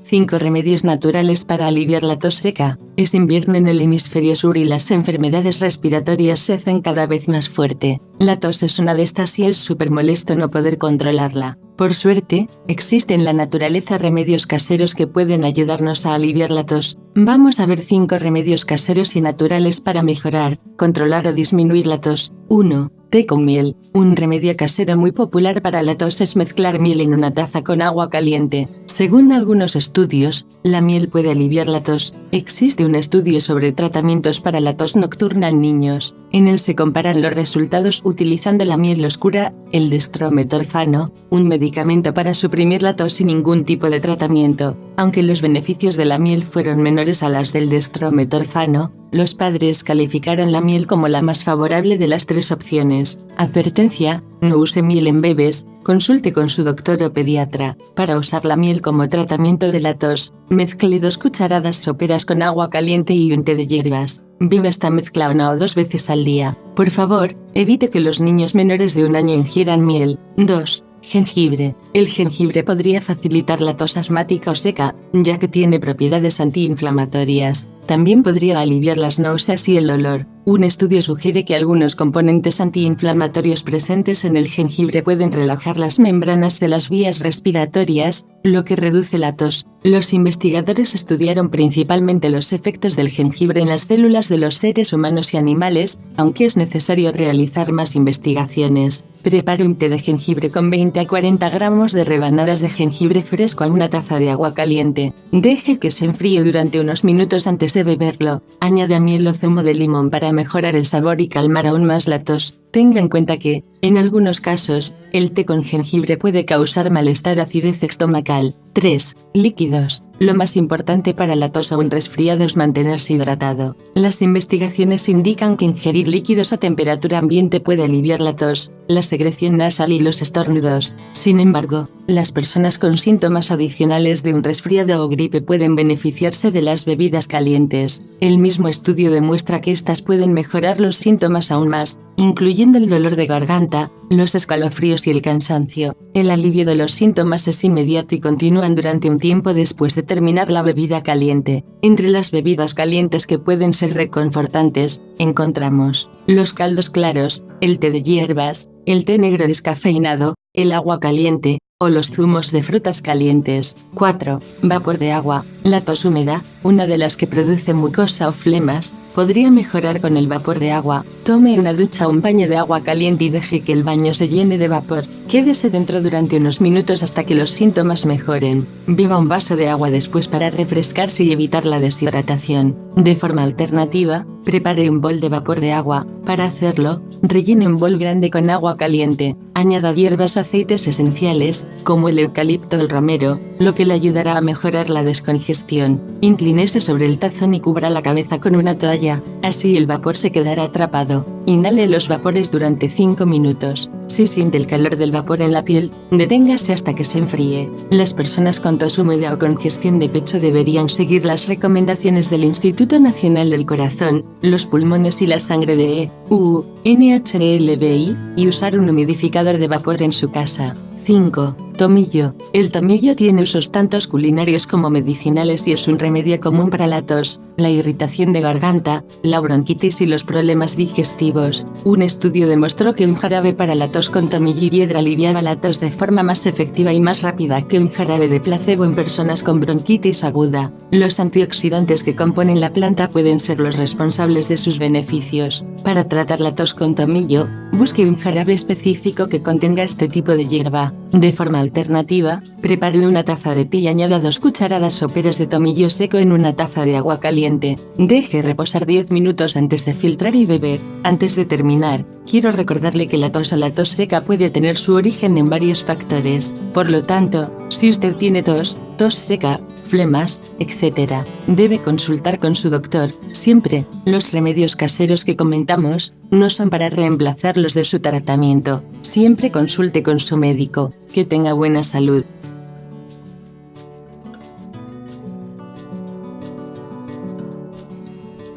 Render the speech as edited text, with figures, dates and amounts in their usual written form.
5 remedios naturales para aliviar la tos seca. Es invierno en el hemisferio sur y las enfermedades respiratorias se hacen cada vez más fuerte. La tos es una de estas y es súper molesto no poder controlarla. Por suerte, existen en la naturaleza remedios caseros que pueden ayudarnos a aliviar la tos. Vamos a ver 5 remedios caseros y naturales para mejorar, controlar o disminuir la tos. 1. Té con miel. Un remedio casero muy popular para la tos es mezclar miel en una taza con agua caliente. Según algunos estudios, la miel puede aliviar la tos. Existe un estudio sobre tratamientos para la tos nocturna en niños. En él se comparan los resultados utilizando la miel oscura, el dextrometorfano, un medicamento para suprimir la tos sin ningún tipo de tratamiento. Aunque los beneficios de la miel fueron menores a las del dextrometorfano, los padres calificaron la miel como la más favorable de las 3 opciones. Advertencia: no use miel en bebés, consulte con su doctor o pediatra. Para usar la miel como tratamiento de la tos, mezcle 2 cucharadas soperas con agua caliente y un té de hierbas. Beba esta mezcla 1 o 2 veces al día. Por favor, evite que los niños menores de 1 año ingieran miel. 2. Jengibre. El jengibre podría facilitar la tos asmática o seca, ya que tiene propiedades antiinflamatorias. También podría aliviar las náuseas y el dolor. Un estudio sugiere que algunos componentes antiinflamatorios presentes en el jengibre pueden relajar las membranas de las vías respiratorias, lo que reduce la tos. Los investigadores estudiaron principalmente los efectos del jengibre en las células de los seres humanos y animales, aunque es necesario realizar más investigaciones. Prepare un té de jengibre con 20 a 40 gramos de rebanadas de jengibre fresco en una taza de agua caliente. Deje que se enfríe durante unos minutos antes de beberlo. Añada miel o zumo de limón para mejorar el sabor y calmar aún más la tos. Tenga en cuenta que, en algunos casos, el té con jengibre puede causar malestar o acidez estomacal. 3. Líquidos. Lo más importante para la tos o un resfriado es mantenerse hidratado. Las investigaciones indican que ingerir líquidos a temperatura ambiente puede aliviar la tos, la secreción nasal y los estornudos. Sin embargo, las personas con síntomas adicionales de un resfriado o gripe pueden beneficiarse de las bebidas calientes. El mismo estudio demuestra que estas pueden mejorar los síntomas aún más, incluyendo el dolor de garganta, los escalofríos y el cansancio. El alivio de los síntomas es inmediato y continúan durante un tiempo después de terminar la bebida caliente. Entre las bebidas calientes que pueden ser reconfortantes, encontramos los caldos claros, el té de hierbas, el té negro descafeinado, el agua caliente, o los zumos de frutas calientes. 4. Vapor de agua. La tos húmeda, una de las que produce mucosa o flemas, podría mejorar con el vapor de agua. Tome una ducha o un baño de agua caliente y deje que el baño se llene de vapor. Quédese dentro durante unos minutos hasta que los síntomas mejoren. Beba un vaso de agua después para refrescarse y evitar la deshidratación. De forma alternativa, prepare un bol de vapor de agua. Para hacerlo, rellene un bol grande con agua caliente. Añada hierbas o aceites esenciales, como el eucalipto o el romero, lo que le ayudará a mejorar la descongestión. Inclínese sobre el tazón y cubra la cabeza con una toalla, así el vapor se quedará atrapado. Inhale los vapores durante 5 minutos. Si siente el calor del vapor en la piel, deténgase hasta que se enfríe. Las personas con tos húmeda o congestión de pecho deberían seguir las recomendaciones del Instituto Nacional del Corazón, los Pulmones y la Sangre de NHLBI, y usar un humidificador de vapor en su casa. 5. Tomillo. El tomillo tiene usos tanto culinarios como medicinales y es un remedio común para la tos, la irritación de garganta, la bronquitis y los problemas digestivos. Un estudio demostró que un jarabe para la tos con tomillo y hiedra aliviaba la tos de forma más efectiva y más rápida que un jarabe de placebo en personas con bronquitis aguda. Los antioxidantes que componen la planta pueden ser los responsables de sus beneficios. Para tratar la tos con tomillo, busque un jarabe específico que contenga este tipo de hierba. De forma alternativa, prepare una taza de té y añada 2 cucharadas soperas de tomillo seco en una taza de agua caliente. Deje reposar 10 minutos antes de filtrar y beber. Antes de terminar, quiero recordarle que la tos o la tos seca puede tener su origen en varios factores. Por lo tanto, si usted tiene tos seca, flemas, etc., debe consultar con su doctor. Siempre, los remedios caseros que comentamos no son para reemplazar los de su tratamiento. Siempre consulte con su médico. Que tenga buena salud.